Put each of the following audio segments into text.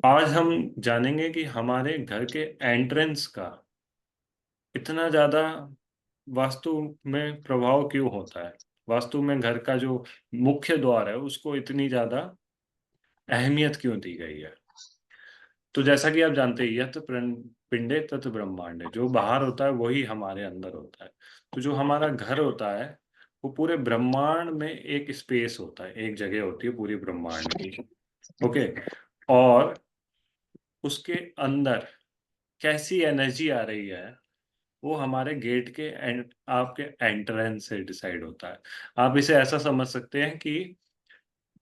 आज हम जानेंगे कि हमारे घर के एंट्रेंस का इतना ज्यादा वास्तु में प्रभाव क्यों होता है। वास्तु में घर का जो मुख्य द्वार है उसको इतनी ज्यादा अहमियत क्यों दी गई है। तो जैसा कि आप जानते ही, यह तो पिंडे तत् ब्रह्मांड है। जो बाहर होता है वही हमारे अंदर होता है। तो जो हमारा घर होता है वो पूरे ब्रह्मांड में एक स्पेस होता है, एक जगह होती है पूरी ब्रह्मांड की। ओके। और उसके अंदर कैसी एनर्जी आ रही है वो हमारे गेट के आपके एंट्रेंस से डिसाइड होता है। आप इसे ऐसा समझ सकते हैं कि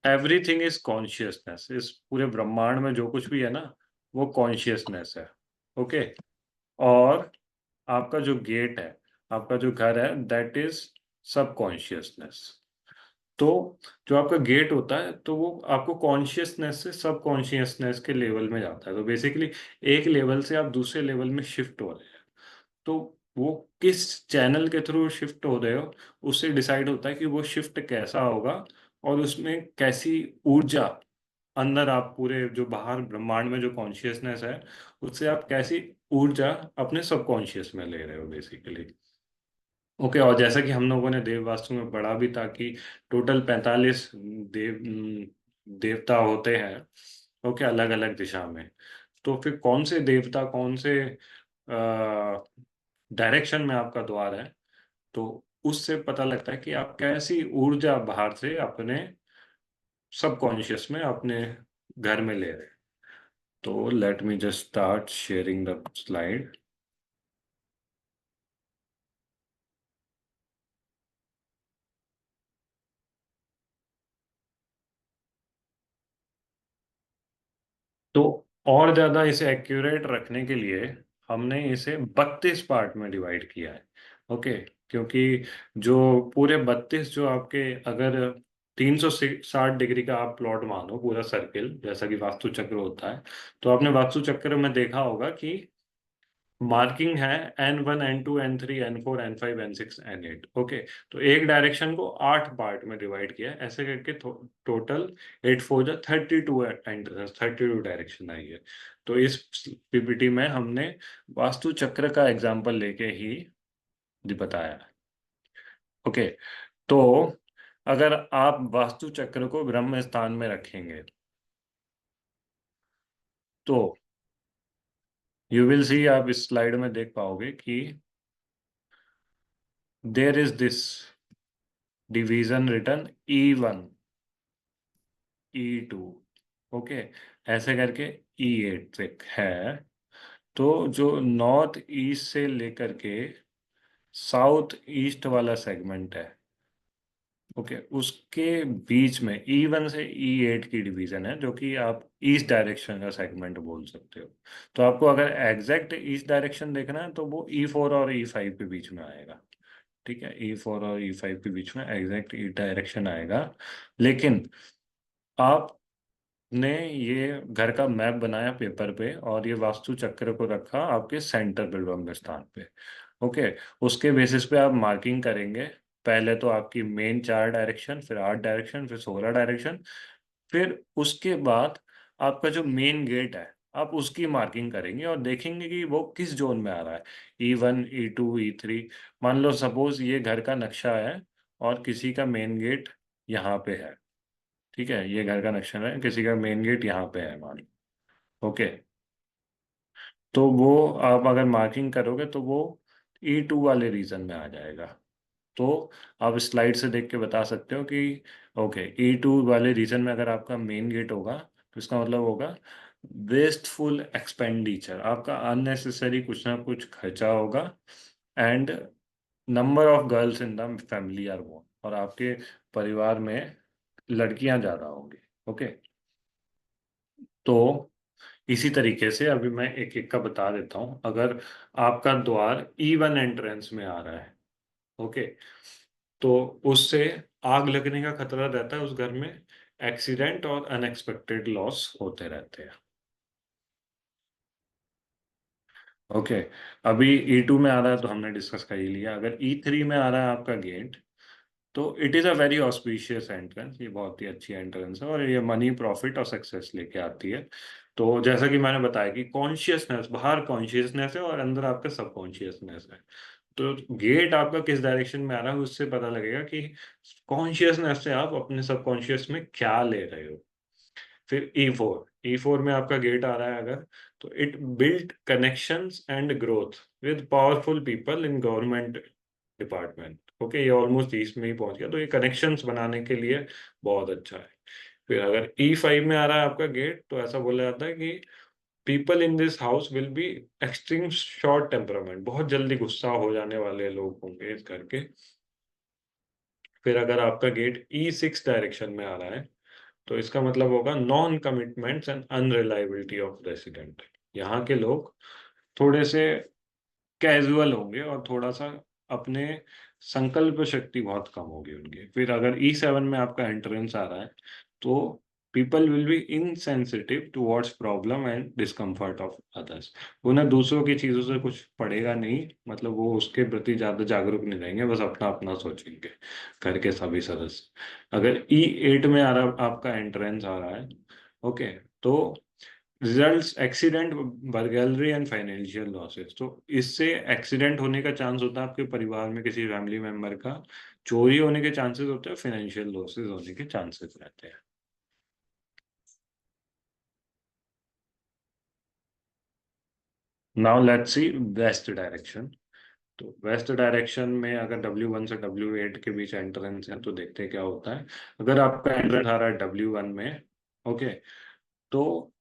एवरीथिंग इज कॉन्शियसनेस। इस पूरे ब्रह्मांड में जो कुछ भी है ना वो कॉन्शियसनेस है। ओके। और आपका जो गेट है, आपका जो घर है, दैट इज सब कॉन्शियसनेस। तो जो आपका गेट होता है तो वो आपको कॉन्शियसनेस से सब कॉन्शियसनेस के लेवल में जाता है। तो बेसिकली एक लेवल से आप दूसरे लेवल में शिफ्ट हो रहे हैं। तो वो किस चैनल के थ्रू शिफ्ट हो रहे हो उससे डिसाइड होता है कि वो शिफ्ट कैसा होगा और उसमें कैसी ऊर्जा अंदर, आप पूरे जो बाहर ब्रह्मांड में जो कॉन्शियसनेस है उससे आप कैसी ऊर्जा अपने सबकॉन्शियस में ले रहे हो बेसिकली। ओके। और जैसा कि हम लोगों ने देव वास्तु में पढ़ा भी था कि टोटल 45 देवता होते हैं। ओके, अलग अलग दिशा में। तो फिर कौन से देवता कौन से डायरेक्शन में आपका द्वार है, तो उससे पता लगता है कि आप कैसी ऊर्जा बाहर से अपने सबकॉन्शियस में अपने घर में ले रहे हैं। तो let me just start sharing the slide. तो और ज्यादा इसे एक्यूरेट रखने के लिए हमने इसे 32 पार्ट में डिवाइड किया है। ओके। क्योंकि जो पूरे 32 जो आपके, अगर 360 डिग्री का आप प्लॉट मानो पूरा सर्किल जैसा कि वास्तु चक्र होता है, तो आपने वास्तु चक्र में देखा होगा कि मार्किंग है N1 N2 N3 N4 N5 N6 N8। Okay. तो एक डायरेक्शन को 8 पार्ट में डिवाइड किया है। ऐसे करके टोटल 8 4 जा 32 एंट्रेंस, 32 डायरेक्शन आई है। तो इस पीपीटी में हमने वास्तु चक्र का एग्जांपल लेके ही बताया है। ओके। तो अगर आप वास्तु चक्र को ब्रह्म स्थान में रखेंगे तो यू विल सी, आप इस स्लाइड में देख पाओगे कि there is this division return E1 E2। Okay. ऐसे करके E8 तक है। तो जो नॉर्थ ईस्ट से लेकर के साउथ ईस्ट वाला सेगमेंट है, ओके, उसके बीच में E1 से E8 की डिवीजन है, जो कि आप ईस्ट डायरेक्शन का सेगमेंट बोल सकते हो। तो आपको अगर एग्जैक्ट ईस्ट डायरेक्शन देखना है तो वो E4 और E5 के बीच में आएगा। ठीक है, E4 और E5 के बीच में एग्जैक्ट ईस्ट डायरेक्शन आएगा। लेकिन आपने ये घर का मैप बनाया पेपर पे और ये वास्तु चक्र को रखा आपके सेंटर पे, ब्रह्म स्थान पे। ओके। उसके बेसिस पे आप मार्किंग करेंगे। पहले तो आपकी मेन 4 डायरेक्शन, फिर 8 डायरेक्शन, फिर 16 डायरेक्शन। फिर उसके बाद आपका जो मेन गेट है आप उसकी मार्किंग करेंगे और देखेंगे कि वो किस जोन में आ रहा है। E1 E2 E3। मान लो सपोज ये घर का नक्शा है और किसी का मेन गेट यहाँ पे है। ठीक है, ये घर का नक्शा है, किसी का मेन गेट यहाँ पे है मान लो। ओके। तो वो आप अगर मार्किंग करोगे तो वो E2 वाले रीजन में आ जाएगा। तो आप स्लाइड से देख के बता सकते हो कि ओके, E2 वाले रीजन में अगर आपका मेन गेट होगा तो इसका मतलब होगा वेस्टफुल एक्सपेंडिचर, आपका अननेसेसरी कुछ ना कुछ खर्चा होगा। And number of girls in the family are more, और आपके परिवार में लड़कियां ज्यादा होंगी। ओके। तो इसी तरीके से अभी मैं एक एक का बता देता हूँ। अगर आपका द्वार E1 एंट्रेंस में आ रहा है, ओके, तो उससे आग लगने का खतरा रहता है उस घर में। एक्सीडेंट और अनएक्सपेक्टेड लॉस होते रहते हैं। ओके। अभी E2 में आ रहा है तो हमने डिस्कस कर ही लिया। अगर E3 में आ रहा है आपका गेट, तो it is a very auspicious entrance. ये बहुत ही अच्छी एंट्रेंस है और ये मनी, प्रॉफिट और सक्सेस लेके आती है। तो जैसा कि मैंने बताया कि कॉन्शियसनेस, बाहर कॉन्शियसनेस है और अंदर आपका सबकॉन्शियसनेस है। तो गेट आपका किस डायरेक्शन में आ रहा है उससे पता लगेगा कि कॉन्शियसनेस से आप अपने सबकॉन्शियस में क्या ले रहे हो। फिर ई फोर में आपका गेट आ रहा है अगर, तो it build connections and growth with powerful people in government department. Okay, ये ऑलमोस्ट ईस्ट में ही पहुंच गया, तो ये कनेक्शंस बनाने के लिए बहुत अच्छा है। फिर अगर ई5 में आ रहा है आपका गेट, तो ऐसा बोला जाता है कि people in this house will be extreme short temperament, बहुत जल्दी गुस्सा हो जाने वाले लोग होंगे इस घर के। फिर अगर आपका गेट ई6 डायरेक्शन में आ रहा है, तो इसका मतलब होगा non commitments and unreliability of resident. यहाँ के लोग थोड़े से कैजुअल होंगे और थोड़ा सा अपने संकल्प शक्ति बहुत कम होगी उनकी। फिर अगर ई7 में आपका एंट्रेंस आ रहा है, तो people will be insensitive towards problem and discomfort of others. उन्हें दूसरों की चीजों से कुछ पड़ेगा नहीं, मतलब वो उसके प्रति ज्यादा जागरूक नहीं रहेंगे, बस अपना अपना सोचेंगे घर के सभी सदस्य। अगर ई8 में आ रहा आपका एंट्रेंस आ रहा है, ओके, तो results accident, burglary and financial losses. तो इससे एक्सीडेंट होने का चांस होता है आपके परिवार में किसी फैमिली मेंबर का, चोरी होने के चांसेस होते हैं, फाइनेंशियल लॉसेस होने के चांसेस रहते हैं। Now let's see west direction. तो वेस्ट डायरेक्शन में अगर W1 से W8 के बीच एंट्रेंस है, तो देखते हैं क्या होता है। अगर आपका एंट्रेंस आ रहा है W1 में, ओके, तो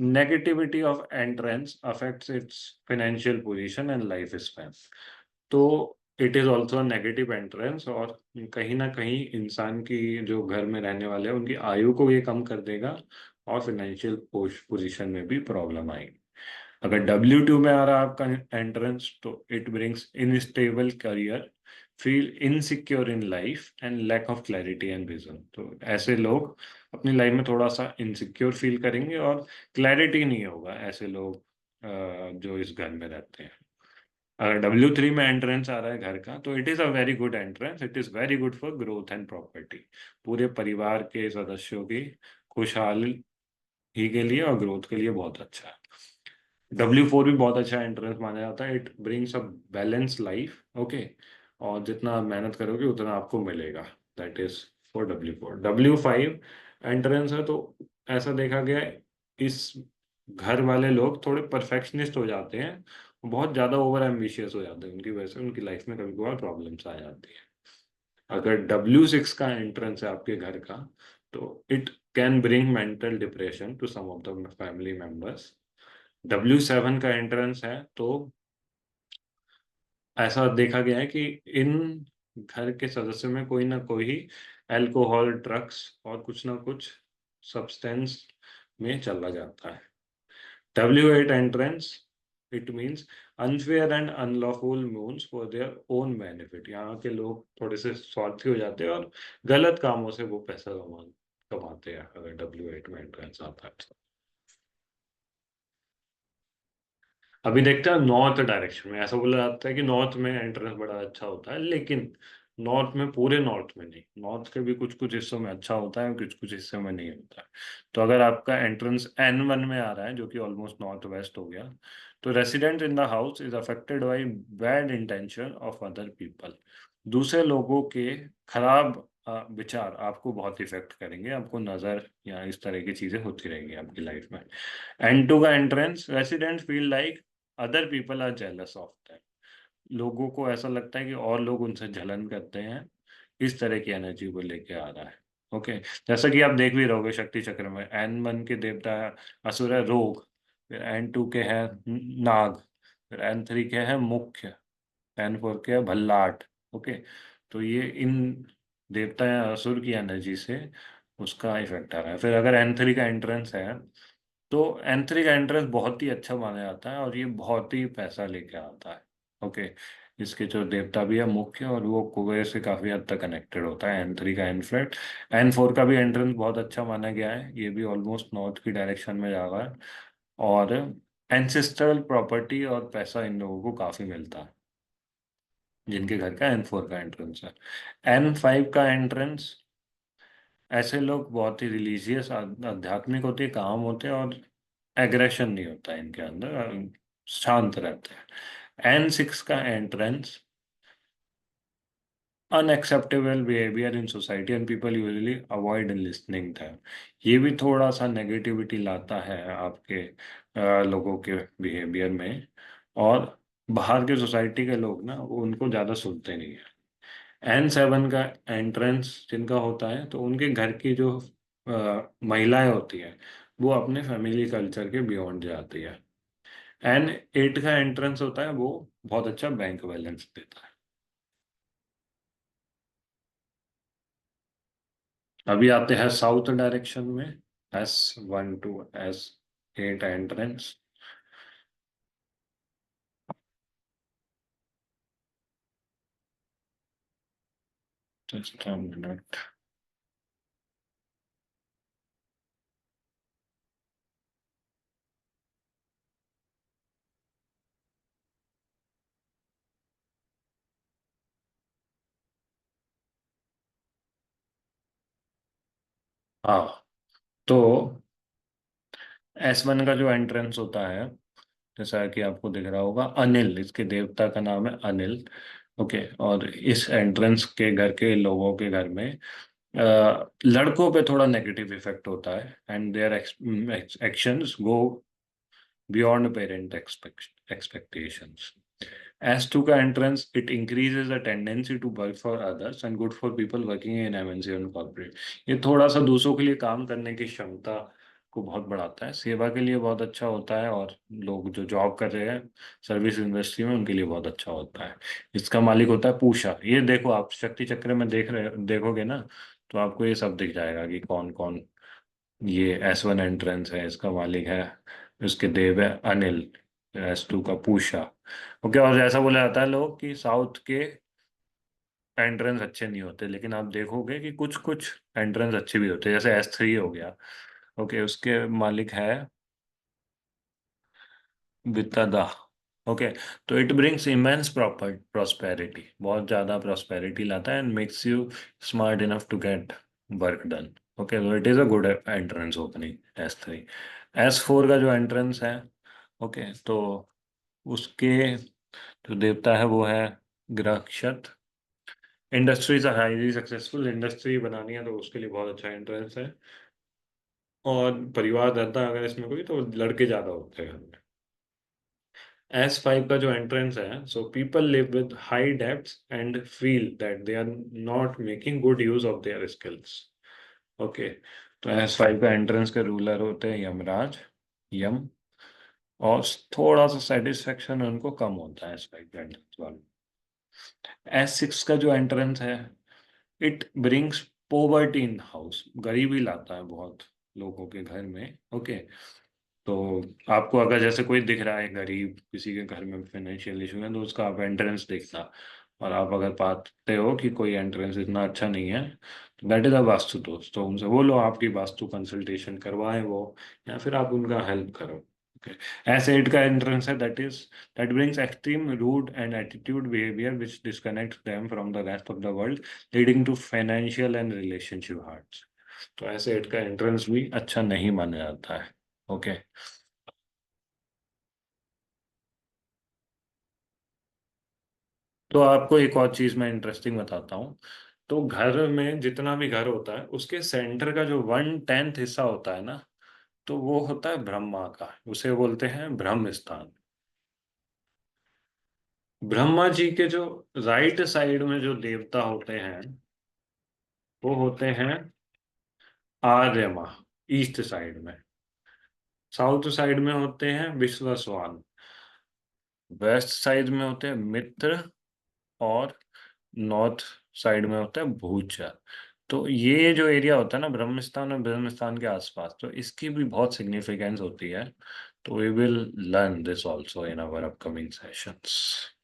negativity of entrance affects its financial position and life span. तो it is also negative entrance, और कहीं ना कहीं इंसान की जो घर में रहने वाले हैं उनकी आयु को ये कम कर देगा, और फाइनेंशियल पोजीशन में भी प्रॉब्लम आएगी। अगर W2 में आ रहा है आपका एंट्रेंस, तो it brings unstable career, feel insecure in life and lack of clarity and vision. तो ऐसे लोग अपनी लाइफ में थोड़ा सा इनसिक्योर फील करेंगे और क्लैरिटी नहीं होगा ऐसे लोग जो इस घर में रहते हैं। अगर W3 में एंट्रेंस आ रहा है घर का, तो it is a very good entrance, it is very good for growth and property. पूरे परिवार के सदस्यों की खुशहाली के लिए और ग्रोथ के लिए बहुत अच्छा है। W4 भी बहुत अच्छा एंट्रेंस माना जाता है, it brings a balance life, okay, और जितना आप मेहनत करोगे उतना आपको मिलेगा। That is for W4। W5 entrance है, तो ऐसा देखा गया है, इस घर वाले लोग थोड़े परफेक्शनिस्ट हो जाते हैं, बहुत ज़्यादा ओवर एम्बिशियस हो जाते हैं, उनकी वजह से उनकी लाइफ में कभी कभार प्रॉब्लम्स आ जाती है। अगर W6 का एंट्रेंस है आपके घर का, तो it can bring mental depression to some of the family members. W7 का एंट्रेंस है, तो ऐसा देखा गया है कि इन घर के सदस्यों में कोई ना कोई अल्कोहल, ड्रग्स और कुछ ना कुछ सब्सटेंस में चला जाता है। W8 entrance, it means unfair and unlawful moves for their own benefit. यहाँ के लोग थोड़े से स्वार्थी हो जाते हैं और गलत कामों से वो पैसा कमाते हैं अगर W8 में एंट्रेंस आता है तो। अभी देखते हैं नॉर्थ डायरेक्शन में। ऐसा बोला जाता है कि नॉर्थ में एंट्रेंस बड़ा अच्छा होता है, लेकिन नॉर्थ में, पूरे नॉर्थ में नहीं, नॉर्थ के भी कुछ कुछ हिस्सों में अच्छा होता है, कुछ कुछ हिस्सों में नहीं होता है। तो अगर आपका एंट्रेंस N1 में आ रहा है, जो कि ऑलमोस्ट नॉर्थ वेस्ट हो गया, तो resident in the house is affected by bad intention of other people. दूसरे लोगों के खराब विचार आपको बहुत इफेक्ट करेंगे, आपको नजर या इस तरह की चीजें होती रहेंगी आपकी लाइफ में। N2 का entrance, resident feel like other people are jealous of them. लोगों को ऐसा लगता है कि और लोग उनसे जलन करते हैं, इस तरह की एनर्जी को लेके आ रहा है। ओके, जैसा कि आप देख भी रहोगे शक्ति चक्र में, N1 के देवता असुर है रोग, फिर N2 के हैं नाग, फिर N3 के हैं मुख्य, N4 के है भल्लाट। ओके, तो ये इन देवता या असुर की एनर्जी से उसका इफेक्ट आ रहा है। फिर अगर N3 का एंट्रेंस है, तो एंथ्री का एंट्रेंस बहुत ही अच्छा माना जाता है और ये बहुत ही पैसा लेके आता है। ओके, इसके जो देवता भी है मुख्य, और वो कुबेर से काफी हद तक कनेक्टेड होता है N3 का इनफ्लैक्ट। N4 का भी एंट्रेंस बहुत अच्छा माना गया है, ये भी ऑलमोस्ट नॉर्थ की डायरेक्शन में जा रहा है, और एंसेस्ट्रल प्रॉपर्टी और पैसा इन लोगों को काफी मिलता है जिनके घर का N4 का एंट्रेंस है। N5 का एंट्रेंस, ऐसे लोग बहुत ही रिलीजियस, आध्यात्मिक होते हैं, काम होते हैं, और एग्रेशन नहीं होता है इनके अंदर, शांत रहते हैं। N6 का entrance, unacceptable behaviour in society and people usually avoid listening them. ये भी थोड़ा सा नेगेटिविटी लाता है आपके लोगों के बिहेवियर में। और बाहर के सोसाइटी के लोग ना वो उनको ज़्यादा सुनते नहीं है। N7 का एंट्रेंस जिनका होता है, तो उनके घर की जो महिलाएं होती हैं वो अपने फैमिली कल्चर के बियॉन्ड जाती है। N8 का एंट्रेंस होता है, वो बहुत अच्छा बैंक बैलेंस देता है। अभी आते हैं साउथ डायरेक्शन में। S1 to S8 entrance. Just a minute. हाँ, तो S1 का जो एंट्रेंस होता है, जैसा कि आपको दिख रहा होगा, अनिल, इसके देवता का नाम है अनिल। ओके, और इस एंट्रेंस के घर के लोगों के घर में लड़कों पे थोड़ा नेगेटिव इफेक्ट होता है, and their actions go beyond parent expectations. S2 का entrance, it increases the tendency to work for others and good for people working in MNC and corporate. ये थोड़ा सा दूसरों के लिए काम करने की क्षमता को बहुत बढ़ाता है, सेवा के लिए बहुत अच्छा होता है, और लोग जो जॉब कर रहे हैं सर्विस इंडस्ट्री में उनके लिए बहुत अच्छा होता है। इसका मालिक होता है पूषा। ये देखो, आप शक्ति चक्र में देखोगे ना, तो आपको ये सब दिख जाएगा कि कौन कौन। ये S1 एंट्रेंस है, इसका मालिक है, इसके देव है अनिल। S2 का पूषा। ओके, और ऐसा बोला जाता है लोग कि साउथ के एंट्रेंस अच्छे नहीं होते, लेकिन आप देखोगे कि कुछ कुछ एंट्रेंस अच्छे भी होते हैं, जैसे S3 हो गया। ओके, उसके मालिक है वित्तदा। ओके, तो it brings immense proper prosperity, बहुत ज़्यादा प्रॉस्पेरिटी लाता है, and makes you smart enough to get work done. Okay, तो it is a good entrance opening, S3। S4 का जो एंट्रेंस है, ओके, तो उसके जो देवता है वो है Grihakshat. Industries are highly successful, industry बनानी है तो उसके लिए बहुत अच्छा एंट्रेंस है। और परिवार रहता है अगर इसमें कोई, तो लड़के ज़्यादा होते हैं। S5 का जो एंट्रेंस है, so people live with high debts and feel that they are not making good use of their skills. Okay, तो S5 का एंट्रेंस के रूलर होते हैं यमराज, यम। और थोड़ा सा सेटिस्फेक्शन उनको कम होता है S5 के एंट्रेंस वाले। S6 का जो एंट्रेंस है, it brings poverty in house, गरीबी लाता है बहुत लोगों के घर में। ओके, तो आपको अगर जैसे कोई दिख रहा है गरीब, किसी के घर में फाइनेंशियल इशू है, तो उसका आप एंट्रेंस देखना। और आप अगर पाते हो कि कोई एंट्रेंस इतना अच्छा नहीं है, तो दैट इज अ वास्तु दोस्त, तो उनसे बोलो आपकी वास्तु कंसल्टेशन करवाएं वो, या फिर आप उनका हेल्प करो। ओके, ऐसे एड का एंट्रेंस है, that brings extreme rude and attitude behaviour which disconnect them from the rest of the world, leading to financial and relationship hearts. तो ऐसे एड का एंट्रेंस भी अच्छा नहीं माना जाता है। ओके, तो आपको एक और चीज मैं इंटरेस्टिंग बताता हूँ। तो घर में जितना भी घर होता है, उसके सेंटर का जो 1/10 हिस्सा होता है ना, तो वो होता है ब्रह्मा का, उसे बोलते हैं ब्रह्म स्थान। ब्रह्मा जी के जो राइट साइड में जो देवता होते हैं, वो होते हैं आर्यमा, ईस्ट साइड में। साउथ साइड में होते हैं विश्वस्वान। वेस्ट साइड में होते हैं मित्र। और नॉर्थ साइड में होता है भूचा। तो ये जो एरिया होता है ना ब्रह्मस्थान और ब्रह्मस्थान के आसपास, तो इसकी भी बहुत सिग्निफिकेंस होती है। तो we will learn this also in our upcoming sessions.